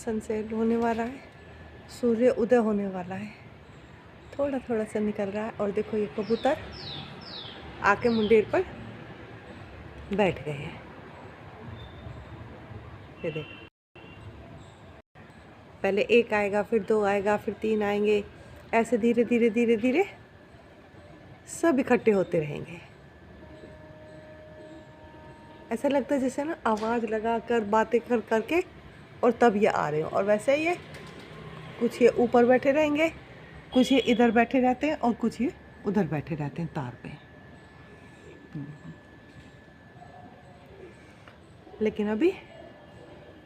Sunset होने वाला है, सूर्य उदय होने वाला है, थोड़ा थोड़ा सा निकल रहा है। और देखो ये कबूतर आके मुंडेर पर बैठ गए हैं। ये देखो, पहले एक आएगा, फिर दो आएगा, फिर तीन आएंगे, ऐसे धीरे धीरे धीरे धीरे सब इकट्ठे होते रहेंगे। ऐसा लगता है जैसे ना आवाज़ लगा कर बातें कर करके और तब ये आ रहे हो। और वैसे ही ये कुछ ये ऊपर बैठे रहेंगे, कुछ ये इधर बैठे रहते हैं और कुछ ये उधर बैठे रहते हैं तार पे। लेकिन अभी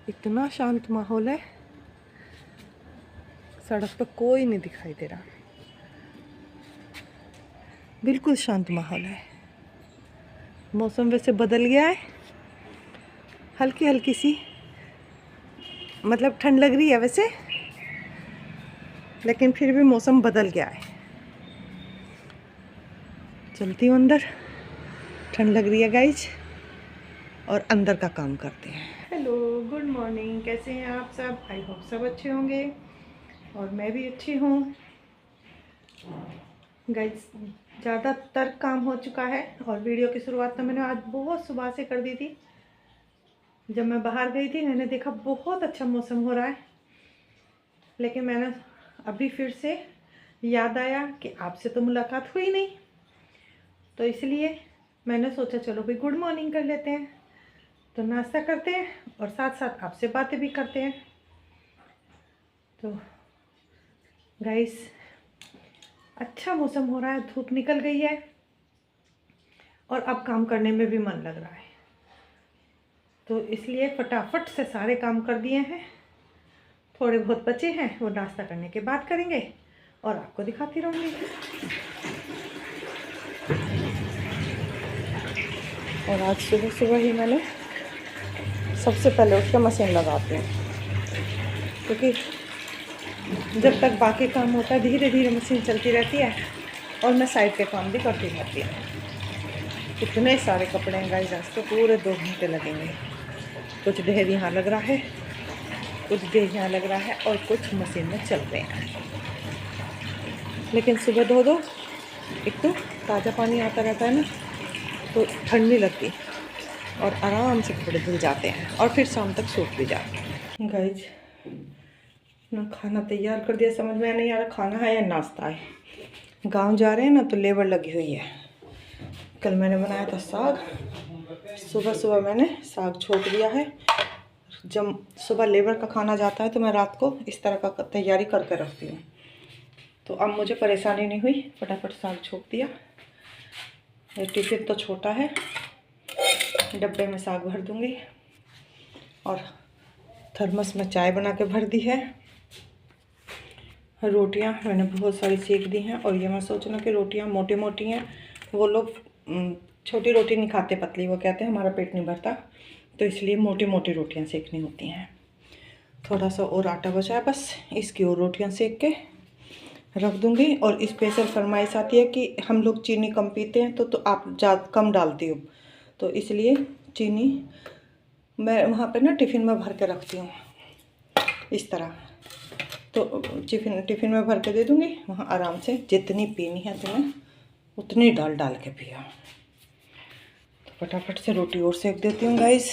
इतना शांत माहौल है, सड़क पर कोई नहीं दिखाई दे रहा, बिल्कुल शांत माहौल है। मौसम वैसे बदल गया है, हल्की हल्की सी मतलब ठंड लग रही है वैसे, लेकिन फिर भी मौसम बदल गया है। चलती हूँ अंदर, ठंड लग रही है गाइज, और अंदर का काम करते हैं। हेलो, गुड मॉर्निंग, कैसे हैं आप सब? आई होप सब अच्छे होंगे और मैं भी अच्छी हूँ गाइज। ज़्यादातर काम हो चुका है और वीडियो की शुरुआत तो मैंने आज बहुत सुबह से कर दी थी। जब मैं बाहर गई थी मैंने देखा बहुत अच्छा मौसम हो रहा है, लेकिन मैंने अभी फिर से याद आया कि आपसे तो मुलाकात हुई नहीं, तो इसलिए मैंने सोचा चलो भाई गुड मॉर्निंग कर लेते हैं। तो नाश्ता करते हैं और साथ साथ आपसे बातें भी करते हैं। तो गाइस, अच्छा मौसम हो रहा है, धूप निकल गई है और अब काम करने में भी मन लग रहा है, तो इसलिए फटाफट से सारे काम कर दिए हैं। थोड़े बहुत बचे हैं वो नाश्ता करने के बाद करेंगे और आपको दिखाती रहूँगी। और आज सुबह सुबह ही मैंने सबसे पहले उठ के मशीन लगाती हूँ, क्योंकि जब तक बाकी काम होता है धीरे धीरे मशीन चलती रहती है और मैं साइड के काम भी करती रहती हूँ। इतने सारे कपड़े हैं गाइस, आज तो पूरे 2 घंटे लगेंगे। कुछ ढेर यहाँ लग रहा है, कुछ ढेर यहाँ लग रहा है और कुछ मशीन में चल रहे हैं। लेकिन सुबह धो दो, एक तो ताज़ा पानी आता रहता है ना, तो ठंड नहीं लगती और आराम से कपड़े धुल जाते हैं और फिर शाम तक सूख भी जाते हैं। गाइस, ना खाना तैयार कर दिया, समझ में नहीं आ रहा खाना है या नाश्ता है। गांव जा रहे हैं ना, तो लेबर लगी हुई है। कल मैंने बनाया था साग, सुबह सुबह मैंने साग छोक दिया है। जब सुबह लेबर का खाना जाता है तो मैं रात को इस तरह का तैयारी करके रखती हूँ, तो अब मुझे परेशानी नहीं हुई, फटाफट साग छोक दिया। ये टिफिन तो छोटा है, डब्बे में साग भर दूँगी और थर्मस में चाय बना के भर दी है। रोटियां मैंने बहुत सारी सेक दी हैं और ये मैं सोच रहा कि रोटियां मोटी मोटी हैं, वो लोग छोटी रोटी नहीं खाते, पतली, वो कहते हैं हमारा पेट नहीं भरता, तो इसलिए मोटी मोटी रोटियां सेकनी होती हैं। थोड़ा सा और आटा बचा है, बस इसकी और रोटियां सेक के रख दूँगी। और स्पेशल फरमाइश आती है कि हम लोग चीनी कम पीते हैं, तो आप ज़्यादा कम डालती हो, तो इसलिए चीनी मैं वहाँ पर ना टिफ़िन में भर के रखती हूँ इस तरह, तो टिफ़िन में भर के दे दूँगी। वहाँ आराम से जितनी पीनी है तुम्हें उतनी डाल डाल के पिया। तो फटाफट से रोटी और सेक देती हूँ गाइस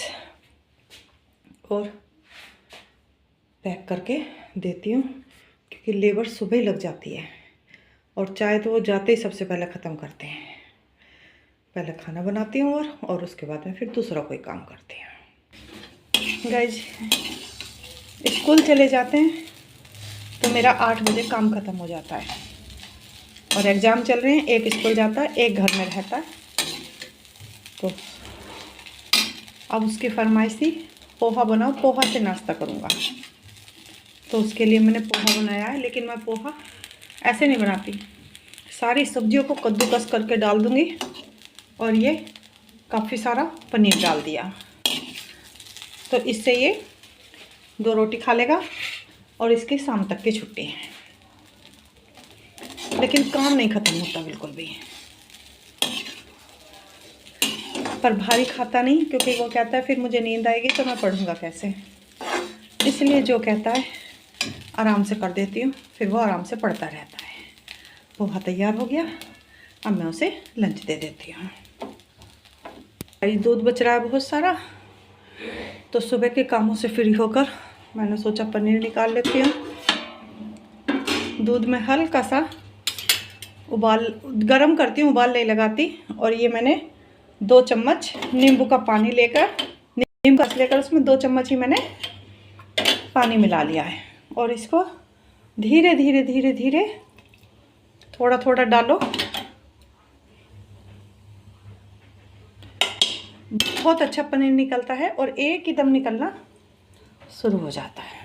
और पैक करके देती हूँ, क्योंकि लेबर सुबह ही लग जाती है और चाय तो वो जाते ही सबसे पहले ख़त्म करते हैं। पहले खाना बनाती हूँ और उसके बाद में फिर दूसरा कोई काम करती हूँ। गाइस, स्कूल चले जाते हैं तो मेरा 8 बजे काम ख़त्म हो जाता है और एग्ज़ाम चल रहे हैं, एक स्कूल जाता है, एक घर में रहता है। तो अब उसकी फरमाइश थी पोहा बनाओ, पोहा से नाश्ता करूँगा, तो उसके लिए मैंने पोहा बनाया है। लेकिन मैं पोहा ऐसे नहीं बनाती, सारी सब्जियों को कद्दूकस करके डाल दूँगी और ये काफ़ी सारा पनीर डाल दिया, तो इससे ये 2 रोटी खा लेगा और इसकी शाम तक की छुट्टी है। लेकिन काम नहीं ख़त्म होता बिल्कुल भी, पर भारी खाता नहीं, क्योंकि वो कहता है फिर मुझे नींद आएगी तो मैं पढ़ूंगा कैसे। इसलिए जो कहता है आराम से कर देती हूँ, फिर वो आराम से पढ़ता रहता है। पोहा तैयार हो गया, अब मैं उसे लंच दे देती हूँ। दूध बच रहा है बहुत सारा, तो सुबह के कामों से फ्री होकर मैंने सोचा पनीर निकाल लेती हूँ। दूध में हल्का सा उबाल गरम करती हूँ, उबाल नहीं लगाती। और ये मैंने 2 चम्मच नींबू का पानी लेकर, नींबू का रस लेकर उसमें 2 चम्मच ही मैंने पानी मिला लिया है। और इसको धीरे धीरे धीरे धीरे थोड़ा थोड़ा डालो। बहुत अच्छा पनीर निकलता है और एक ही दम निकलना शुरू हो जाता है।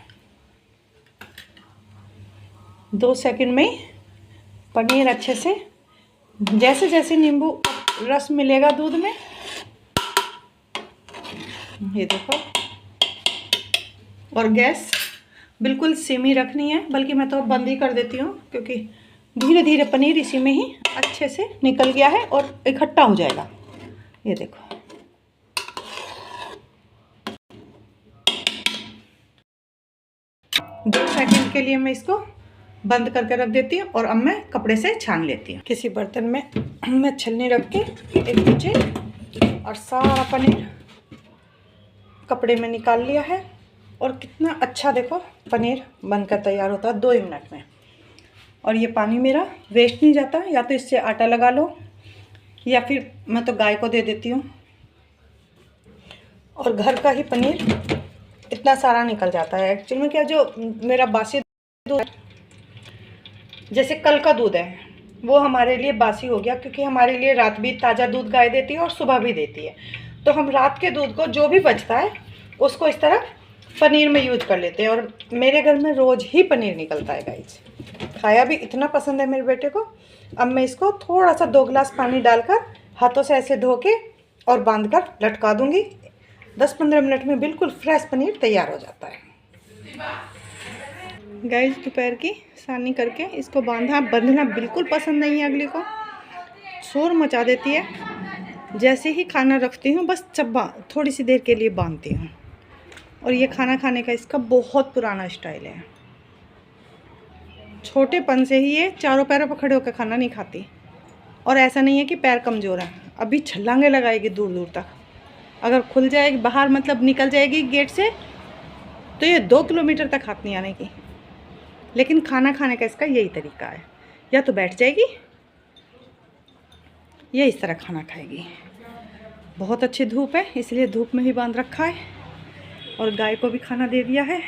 2 सेकंड में पनीर अच्छे से, जैसे जैसे नींबू रस मिलेगा दूध में, ये देखो। और गैस बिल्कुल सिम ही रखनी है, बल्कि मैं तो बंद ही कर देती हूँ, क्योंकि धीरे धीरे पनीर इसी में ही अच्छे से निकल गया है और इकट्ठा हो जाएगा। ये देखो, दो सेकंड के लिए मैं इसको बंद करके रख देती हूँ और अब मैं कपड़े से छान लेती हूँ। किसी बर्तन में मैं छलनी रख के एक नीचे, और सारा पनीर कपड़े में निकाल लिया है। और कितना अच्छा देखो पनीर बनकर तैयार होता है 2 ही मिनट में। और ये पानी मेरा वेस्ट नहीं जाता, या तो इससे आटा लगा लो, या फिर मैं तो गाय को दे देती हूँ। और घर का ही पनीर इतना सारा निकल जाता है। एक्चुअली में क्या, जो मेरा बासी दूध, जैसे कल का दूध है, वो हमारे लिए बासी हो गया, क्योंकि हमारे लिए रात भी ताज़ा दूध गाय देती है और सुबह भी देती है। तो हम रात के दूध को जो भी बचता है उसको इस तरह पनीर में यूज कर लेते हैं। और मेरे घर में रोज़ ही पनीर निकलता है गाइस। खाया भी इतना पसंद है मेरे बेटे को। अब मैं इसको थोड़ा सा 2 गिलास पानी डालकर हाथों से ऐसे धो के और बांध कर लटका दूंगी। 10-15 मिनट में बिल्कुल फ्रेश पनीर तैयार हो जाता है। गाइस दोपहर की सानी करके इसको बंधना बिल्कुल पसंद नहीं है। अगली को शोर मचा देती है। जैसे ही खाना रखती हूँ बस थोड़ी सी देर के लिए बांधती हूँ। और ये खाना खाने का इसका बहुत पुराना स्टाइल है। छोटेपन से ही ये चारों पैरों पर खड़े होकर खाना नहीं खाती। और ऐसा नहीं है कि पैर कमज़ोर है, अभी छलांगे लगाएगी दूर दूर तक। अगर खुल जाएगी बाहर, मतलब निकल जाएगी गेट से, तो ये 2 किलोमीटर तक हाथ नहीं आने की। लेकिन खाना खाने का इसका यही तरीका है, या तो बैठ जाएगी या इस तरह खाना खाएगी। बहुत अच्छी धूप है, इसलिए धूप में ही बांध रखा है। और गाय को भी खाना दे दिया है,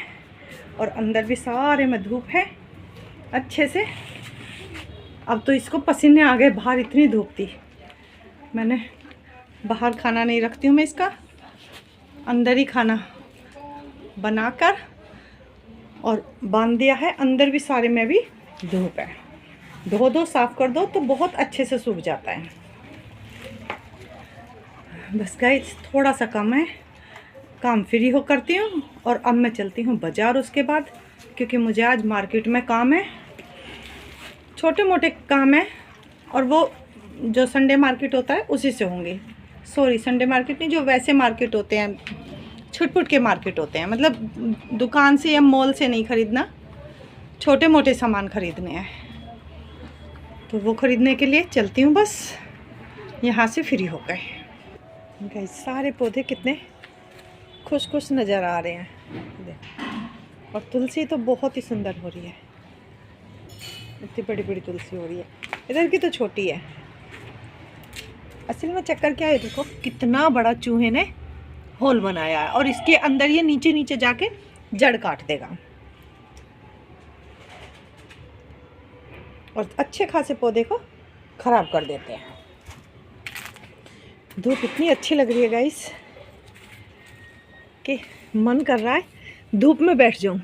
और अंदर भी सारे में धूप है अच्छे से। अब तो इसको पसीने आ गए, बाहर इतनी धूप थी। मैंने बाहर खाना नहीं रखती हूँ मैं इसका, अंदर ही खाना बनाकर और बांध दिया है। अंदर भी सारे में भी धूप है। धो दो, साफ़ कर दो तो बहुत अच्छे से सूख जाता है। बस गाइस थोड़ा सा कम है, काम फ्री हो करती हूँ। और अब मैं चलती हूँ बाज़ार उसके बाद, क्योंकि मुझे आज मार्केट में काम है, छोटे मोटे काम है। और वो जो संडे मार्केट होता है उसी से होंगे। सॉरी, संडे मार्केट नहीं, जो वैसे मार्केट होते हैं, छुट-पुट के मार्केट होते हैं, मतलब दुकान से या मॉल से नहीं ख़रीदना, छोटे मोटे सामान ख़रीदने हैं। तो वो ख़रीदने के लिए चलती हूँ बस यहाँ से फ्री होकर। गाइस सारे पौधे कितने खुश खुश नज़र आ रहे हैं। और तुलसी तो बहुत ही सुंदर हो रही है, इतनी बड़ी बड़ी तुलसी हो रही है। इधर की तो छोटी है। असल में चक्कर क्या है, देखो कितना बड़ा चूहे ने होल बनाया है, और इसके अंदर ये नीचे नीचे जाके जड़ काट देगा। और अच्छे खासे पौधे को ख़राब कर देते हैं। धूप इतनी अच्छी लग रही है गाइस कि मन कर रहा है धूप में बैठ जाऊं।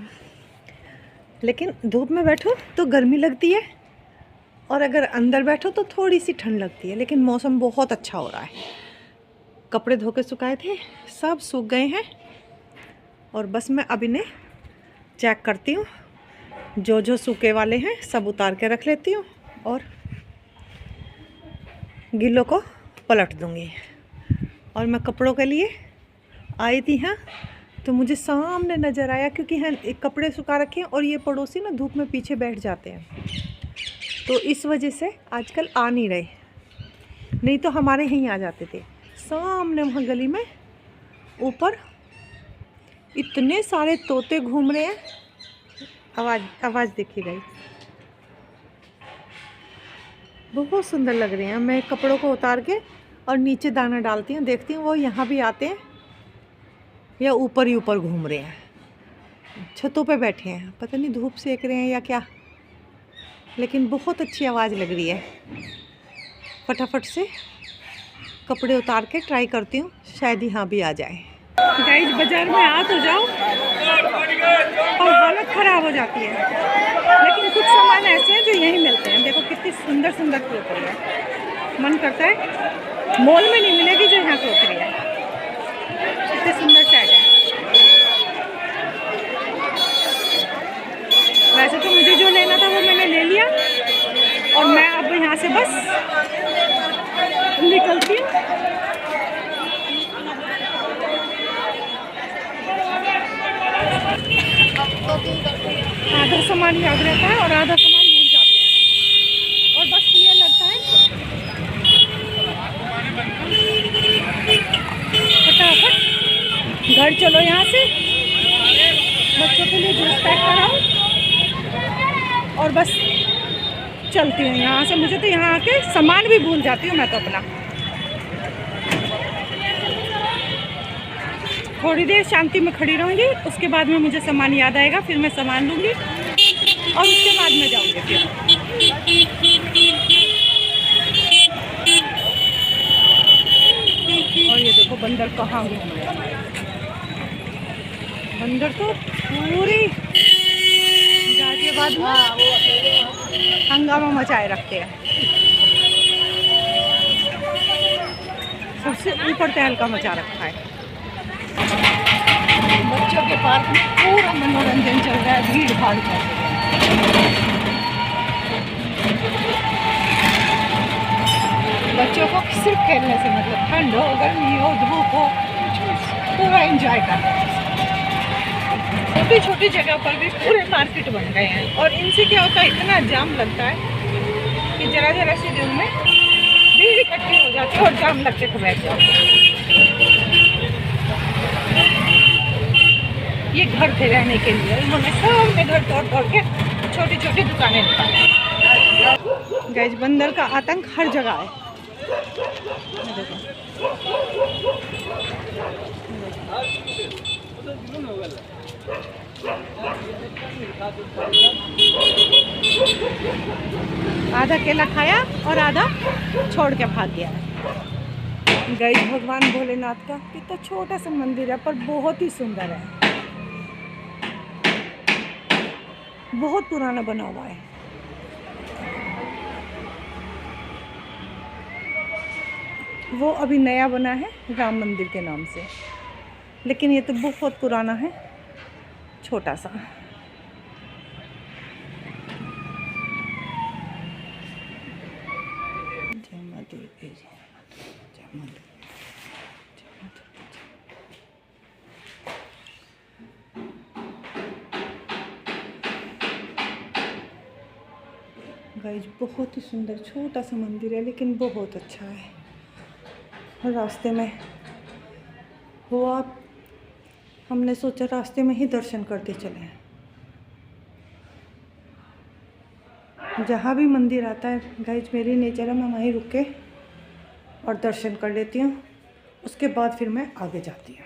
लेकिन धूप में बैठो तो गर्मी लगती है, और अगर अंदर बैठो तो थोड़ी सी ठंड लगती है। लेकिन मौसम बहुत अच्छा हो रहा है। कपड़े धो के सुखाए थे, सब सूख गए हैं। और बस मैं अब इन्हें चेक करती हूँ, जो जो सूखे वाले हैं सब उतार के रख लेती हूँ, और गीलों को पलट दूँगी। और मैं कपड़ों के लिए आई थी, हाँ, तो मुझे सामने नज़र आया, क्योंकि हैं एक कपड़े सुखा रखे हैं और ये पड़ोसी ना धूप में पीछे बैठ जाते हैं, तो इस वजह से आजकल आ नहीं रहे, नहीं तो हमारे यहीं आ जाते थे। सामने वहाँ गली में ऊपर इतने सारे तोते घूम रहे हैं। आवाज़ देखिए गाइस, बहुत सुंदर लग रहे हैं। मैं कपड़ों को उतार के और नीचे दाना डालती हूँ, देखती हूँ वो यहाँ भी आते हैं या ऊपर ही ऊपर घूम रहे हैं। छतों पे बैठे हैं, पता नहीं धूप सेक रहे हैं या क्या, लेकिन बहुत अच्छी आवाज़ लग रही है। फटाफट से कपड़े उतार के ट्राई करती हूँ, शायद यहाँ भी आ जाए। गाइस बाज़ार में आ तो जाओ और हालत ख़राब हो जाती है, लेकिन कुछ सामान ऐसे हैं जो यहीं मिलते हैं। देखो कितनी सुंदर सुंदर क्रोकरी है, मन करता है मॉल में नहीं मिलेगी जो यहाँ क्रोकरी है। कितनी सुंदर सेट है। वैसे तो मुझे जो लेना था वो मैंने ले लिया और मैं अब यहाँ से बस निकलती हूँ। आधा सामान याद रहता है और आधा सामान भूल जाते हैं, और बस ये लगता है फटाफट घर चलो यहाँ से, बच्चों के लिए जूस पैक कराओ और बस चलती हूँ यहाँ से। मुझे तो यहाँ आके सामान भी भूल जाती हूँ मैं तो अपना। थोड़ी देर शांति में खड़ी रहूँगी, उसके बाद में मुझे सामान याद आएगा, फिर मैं सामान लूँगी और उसके बाद में जाऊँगी फिर। और ये देखो बंदर कहाँ घूम रहे हैं। बंदर तो पूरी गाजियाबाद में हंगामा मचाए रखते हैं। सबसे ऊपर तहलका मचा रखा है। बच्चों के पार्क में पूरा मनोरंजन चल रहा है, भीड़ भाड़ चल रही है। बच्चों को सिर्फ खेलने से मतलब, ठंड हो गर्मी हो धूप हो पूरा एंजॉय करना है। छोटी छोटी जगह पर भी पूरे मार्केट बन गए हैं, और इनसे क्या होता है इतना जाम लगता है कि जरा जरा सी दूर में भीड़ इकट्ठी हो जाती है और जाम लगते तो बैठ जाते हैं। ये घर थे रहने के लिए, उन्होंने सब में घर तोड़ तोड़ के छोटी छोटी दुकानें निकाली। गाइस बंदर का आतंक हर जगह है। आधा केला खाया और आधा छोड़ के भाग गया। गाइस भगवान भोलेनाथ का कितना छोटा सा मंदिर है पर बहुत ही सुंदर है, बहुत पुराना बना हुआ है। वो अभी नया बना है राम मंदिर के नाम से, लेकिन ये तो बहुत पुराना है, छोटा सा। जय मां दुर्गे, जय मां दुर्गे। गाइस बहुत ही सुंदर छोटा सा मंदिर है, लेकिन बहुत अच्छा है। और रास्ते में हुआ, हमने सोचा रास्ते में ही दर्शन करते चले। जहाँ भी मंदिर आता है गाइस मेरी नेचर है, मैं वहीं रुक के और दर्शन कर लेती हूँ, उसके बाद फिर मैं आगे जाती हूँ।